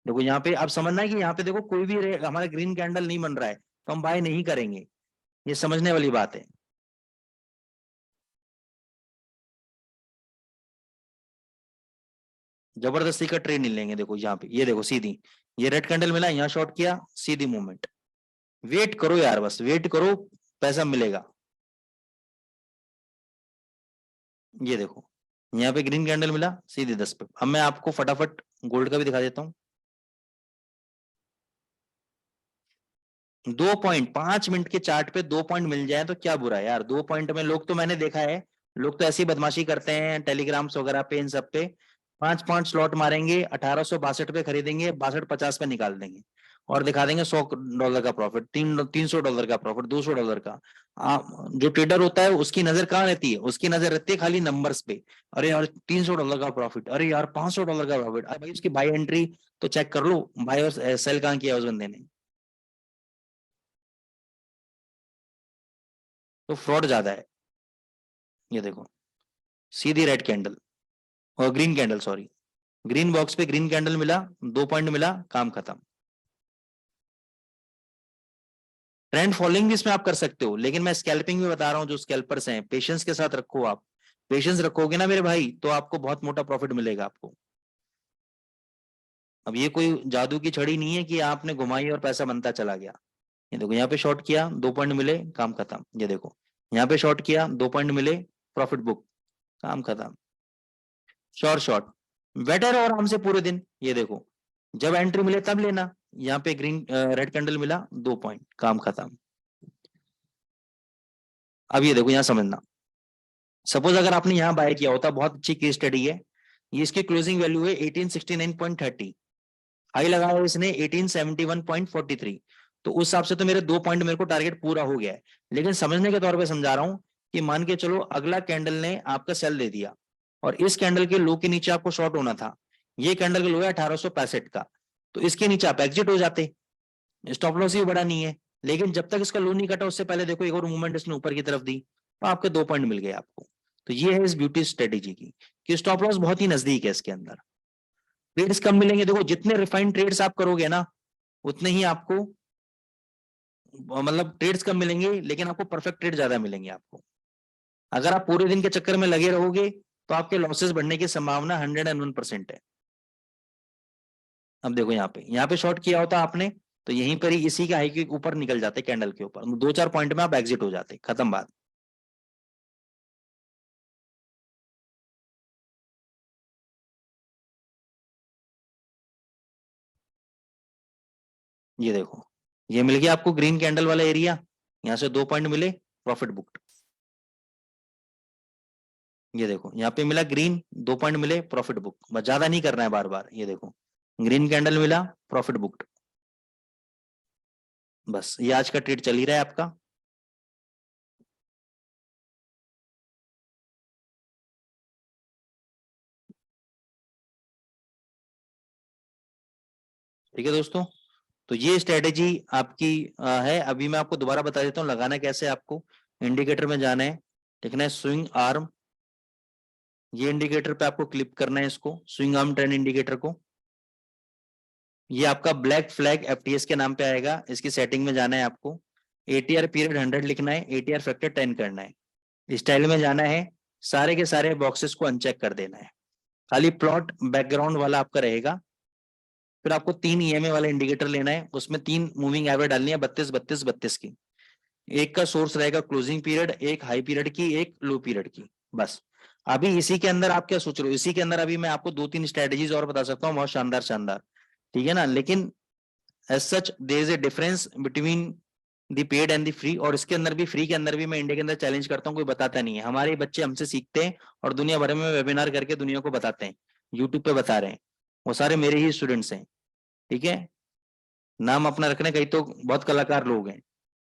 S2: देखो यहाँ पे आप समझना है कि यहाँ पे देखो कोई भी हमारा ग्रीन कैंडल नहीं बन रहा है तो हम बाय नहीं करेंगे, ये समझने वाली बात है। जबरदस्ती का ट्रेड नहीं लेंगे। देखो यहाँ पे, ये देखो सीधी, ये रेड कैंडल मिला, यहाँ शॉर्ट किया, सीधी मूवमेंट। वेट करो यार, बस वेट करो, पैसा मिलेगा। ये देखो यहाँ पे ग्रीन कैंडल मिला, सीधे 10 पे। अब मैं आपको फटाफट गोल्ड का भी दिखा देता हूँ। 2.5 मिनट के चार्ट पे 2 पॉइंट मिल जाए तो क्या बुरा है यार। 2 पॉइंट में लोग, तो मैंने देखा है, लोग तो ऐसी बदमाशी करते हैं टेलीग्राम्स वगैरह पे, इन सब पे 5 स्लॉट मारेंगे, 1862 पे खरीदेंगे, 6250 पे निकाल देंगे और दिखा देंगे $100 का प्रॉफिट, $300 का प्रॉफिट, $200 का। जो ट्रेडर होता है उसकी नजर कहाँ रहती है, उसकी नजर रहती है खाली नंबर्स पे। अरे यार $300 का प्रॉफिट, अरे यार $500 का प्रॉफिट। अरे भाई उसकी बाई एंट्री तो चेक कर लो, बाय और सेल कहाँ किया उस बंदे ने। तो फ्रॉड ज्यादा है। ये देखो सीधी रेड कैंडल और green candle, sorry green box पे ग्रीन कैंडल मिला, 2 पॉइंट मिला, काम खत्म। ट्रेंड फॉलोइंग भी इसमें आप कर सकते हो, लेकिन मैं स्कैल्पिंग भी बता रहा हूँ। जो स्कैल्पर्स हैं पेशेंस के साथ रखो, आप पेशेंस रखोगे ना मेरे भाई तो आपको बहुत मोटा प्रॉफिट मिलेगा आपको। अब ये कोई जादू की छड़ी नहीं है कि आपने घुमाई और पैसा बनता चला गया। ये देखो यहाँ पे शॉर्ट किया, 2 पॉइंट मिले, काम खत्म। ये देखो यहाँ पे शॉर्ट किया, 2 पॉइंट मिले, प्रॉफिट बुक, काम खत्म। शॉर्ट बेटर और आराम से पूरे दिन। ये देखो जब एंट्री मिले तब लेना। यहाँ पे ग्रीन रेड कैंडल मिला, 2 पॉइंट, काम खत्म। अब ये देखो यहाँ समझना, सपोज अगर आपने यहाँ बाय किया होता, बहुत अच्छी केस स्टडी है ये। इसकी क्लोजिंग वैल्यू है 1869.30, हाई लगाया इसने 1871.43। तो उस हिसाब से तो मेरे 2 पॉइंट मेरे को टारगेट पूरा हो गया है। लेकिन समझने के तौर पे समझा रहा हूं कि मान के चलो अगला कैंडल ने आपका सेल दे दिया और इस कैंडल के लो के नीचे आपको शॉर्ट होना था। ये कैंडल का लो है 1865 का, तो इसके नीचे आप एग्जिट हो जाते, स्टॉप लॉस भी बड़ा नहीं है। लेकिन जब तक इसका लो नहीं कटा उससे पहले देखो एक और मूवमेंट इसने ऊपर की तरफ दी, तो आपके 2 पॉइंट मिल गए आपको। तो ये है इस ब्यूटी स्ट्रेटेजी की कि स्टॉप लॉस बहुत ही नजदीक है इसके अंदर, ट्रेड्स कम मिलेंगे। देखो जितने रिफाइंड ट्रेड्स आप करोगे ना उतने ही आपको मतलब ट्रेड्स कम मिलेंगे, लेकिन आपको परफेक्ट ट्रेड ज्यादा मिलेंगे आपको। अगर आप पूरे दिन के चक्कर में लगे रहोगे तो आपके लॉसेस बढ़ने की संभावना 101% है। अब देखो यहाँ पे शॉर्ट किया होता आपने तो यहीं पर ही इसी के हाई के ऊपर निकल जाते कैंडल के ऊपर, 2-4 पॉइंट में आप एग्जिट हो जाते, खत्म बात। ये देखो ये मिल गया आपको ग्रीन कैंडल वाला एरिया, यहाँ से 2 पॉइंट मिले, प्रॉफिट बुक्ड। ये देखो यहाँ पे मिला ग्रीन, 2 पॉइंट मिले, प्रॉफिट बुक। बस ज्यादा नहीं करना है बार बार। ये देखो ग्रीन कैंडल मिला, प्रॉफिट बुक्ड। बस ये आज का ट्रेड चल ही रहा है आपका। ठीक है दोस्तों, तो ये स्ट्रेटेजी आपकी है। अभी मैं आपको दोबारा बता देता हूँ लगाना कैसे है। आपको इंडिकेटर में जाना है, देखना है स्विंग आर्म, ये इंडिकेटर पे आपको क्लिक करना है इसको, स्विंग आर्म ट्रेंड इंडिकेटर को। ये आपका ब्लैक फ्लैग एफटीएस के नाम पे आएगा, इसकी सेटिंग में जाना है आपको, एटीआर पीरियड 100 लिखना है, एटीआर फैक्टर 10 करना है, स्टाइल में जाना है, सारे के सारे बॉक्सेस को अनचेक कर देना है, खाली प्लॉट बैकग्राउंड वाला आपका रहेगा। फिर आपको 3 ईएमए वाला इंडिकेटर लेना है, उसमें 3 मूविंग एवरेज डालनी है, 32 32 32 की। एक का सोर्स रहेगा क्लोजिंग पीरियड, एक हाई पीरियड की, एक लो पीरियड की। बस अभी इसी के अंदर आप क्या सोच रहे हो, इसी के अंदर अभी मैं आपको 2-3 स्ट्रेटेजीज और बता सकता हूँ, बहुत शानदार शानदार, ठीक है ना। लेकिन as such there is a difference between the paid and the free, और इसके अंदर भी, फ्री के अंदर भी मैं इंडिया के अंदर चैलेंज करता हूँ, कोई बताता नहीं है। हमारे बच्चे हमसे सीखते हैं और दुनिया भर में वेबिनार करके दुनिया को बताते हैं, यूट्यूब पे बता रहे हैं, वो सारे मेरे ही स्टूडेंट्स हैं, ठीक है। नाम अपना रखने कई तो बहुत कलाकार लोग हैं,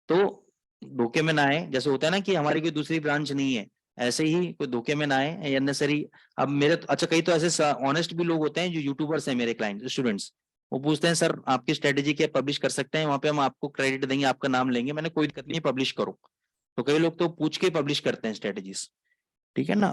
S2: तो धोखे में ना आए। जैसे होता है ना कि हमारी कोई दूसरी ब्रांच नहीं है, ऐसे ही कोई धोखे में ना आए अननेसेसरी। अब मेरे अच्छा कई तो ऐसे ऑनेस्ट भी लोग होते हैं जो यूट्यूबर्स हैं, मेरे क्लाइंट स्टूडेंट्स, वो पूछते हैं सर आपकी स्ट्रेटेजी क्या पब्लिश कर सकते हैं, वहां पे हम आपको क्रेडिट देंगे, आपका नाम लेंगे। मैंने कोई दिक्कत नहीं, पब्लिश करो। तो कई लोग तो पूछ के पब्लिश करते हैं स्ट्रेटेजीज, ठीक है ना।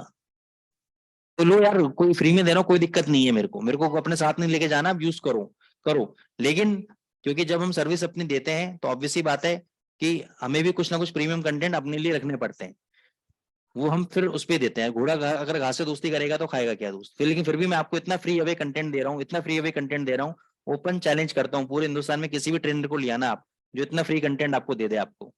S2: तो लो यार, कोई फ्री में दे रहा हूँ, कोई दिक्कत नहीं है, मेरे को अपने साथ नहीं लेके जाना, आप यूज करो करो। लेकिन क्योंकि जब हम सर्विस अपनी देते हैं तो ऑब्वियसली बात है कि हमें भी कुछ ना कुछ प्रीमियम कंटेंट अपने लिए रखने पड़ते हैं, वो हम फिर उस पे देते हैं। घोड़ा अगर घास से दोस्ती करेगा तो खाएगा क्या दोस्त। फिर लेकिन फिर भी मैं आपको इतना फ्री अवे कंटेंट दे रहा हूँ, इतना फ्री अवे कंटेंट दे रहा हूँ, ओपन चैलेंज करता हूँ पूरे हिंदुस्तान में किसी भी ट्रेनर को लिया ना आप, जो इतना फ्री कंटेंट आपको दे दे आपको।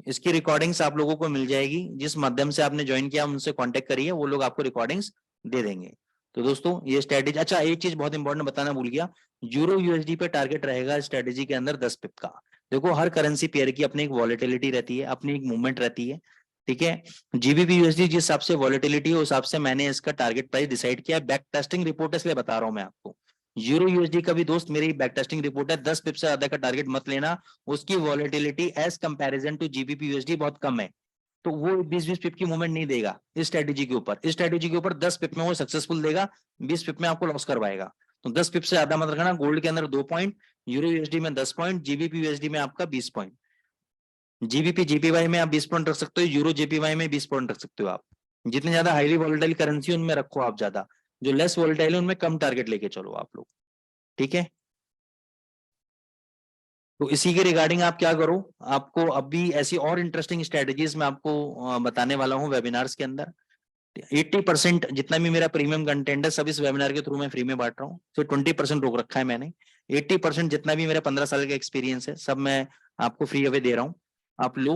S2: इसकी रिकॉर्डिंग्स आप लोगों को मिल जाएगी, जिस माध्यम से आपने ज्वाइन किया उनसे कांटेक्ट करिए, वो लोग आपको रिकॉर्डिंग्स दे देंगे। तो दोस्तों ये स्ट्रेटेजी, अच्छा एक चीज बहुत इंपॉर्टेंट बताना भूल गया, यूरो यूएसडी पे टारगेट रहेगा स्ट्रेटेजी के अंदर 10 पिप का। देखो हर करेंसी पेयर की अपनी एक वॉलेटिलिटी रहती है, अपनी एक मूवमेंट रहती है, ठीक है। जीबीपी यूएसडी जिस हिसाब से वॉलेटिलिटी है उस हिसाब से मैंने इसका टारगेट प्राइस डिसाइड किया है। बैक टेस्टिंग रिपोर्ट इसलिए बता रहा हूं मैं आपको। यूरो यूएसडी का भी दोस्त मेरी बैक टेस्टिंग रिपोर्ट है, 10 पिप से ज्यादा का टारगेट मत लेना, उसकी volatility as comparison to GBP USD बहुत कम है, तो वो 20-20 पिप की मूवमेंट नहीं देगा इस स्ट्रेटेजी के ऊपर। इस स्ट्रेटेजी के ऊपर 10 पिप में वो सक्सेसफुल देगा, 20 पिप में आपको लॉस करवाएगा। तो 10 पिप से ज्यादा मत रखना। गोल्ड के अंदर 2 पॉइंट, यूरो यूएसडी में 10 पॉइंट, जीबीपी यूएसडी में आपका 20 पॉइंट। जीबीपी जीपीवाई में आप 20 पॉइंट रख सकते हो, यूरो जीपीवाई में 20 पॉइंट रख सकते हो आप। जितने ज्यादा हाईली वॉलेटाइल करेंसी उनमें रखो आप ज्यादा, जो लेस वॉलेटाइल है उनमें कम टारगेट लेके चलो आप लोग, ठीक है। तो इसी के रिगार्डिंग आप क्या करो, आपको अभी ऐसी और इंटरेस्टिंग स्ट्रेटेजीज मैं आपको बताने वाला हूँ वेबिनार्स के अंदर। 80% जितना भी मेरा प्रीमियम कंटेंट है सब इस वेबिनार के थ्रू मैं फ्री में बांट रहा हूँ, तो 20% रोक रखा है मैंने। 80% जितना भी मेरा 15 साल का एक्सपीरियंस है सब मैं आपको फ्री अवे दे रहा हूँ। आप लो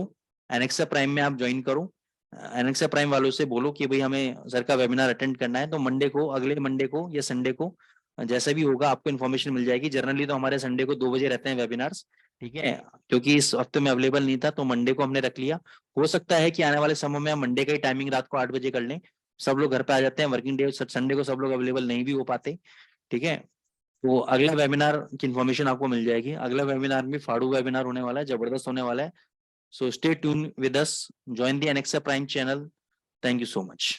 S2: एनेक्सा प्राइम में आप ज्वाइन करो, एनेक्सा प्राइम वालों से बोलो कि भाई हमें सर का वेबिनार अटेंड करना है, तो मंडे को, अगले मंडे को या संडे को जैसा भी होगा आपको इन्फॉर्मेशन मिल जाएगी। जनरली तो हमारे संडे को 2 बजे रहते हैं वेबिनार्स, ठीक है। क्योंकि इस हफ्ते में अवेलेबल नहीं था तो मंडे को हमने रख लिया। हो सकता है कि आने वाले समय में हम मंडे का ही टाइमिंग रात को 8 बजे कर लें, सब लोग घर पे आ जाते हैं, वर्किंग डे संडे को सब लोग अवेलेबल नहीं भी हो पाते, ठीक है। तो अगला वेबिनार की इन्फॉर्मेशन आपको मिल जाएगी। अगला वेबिनार में फाड़ू वेबिनार होने वाला है, जबरदस्त होने वाला है। So stay tune with us, join the Anexa prime channel. Thank you so much.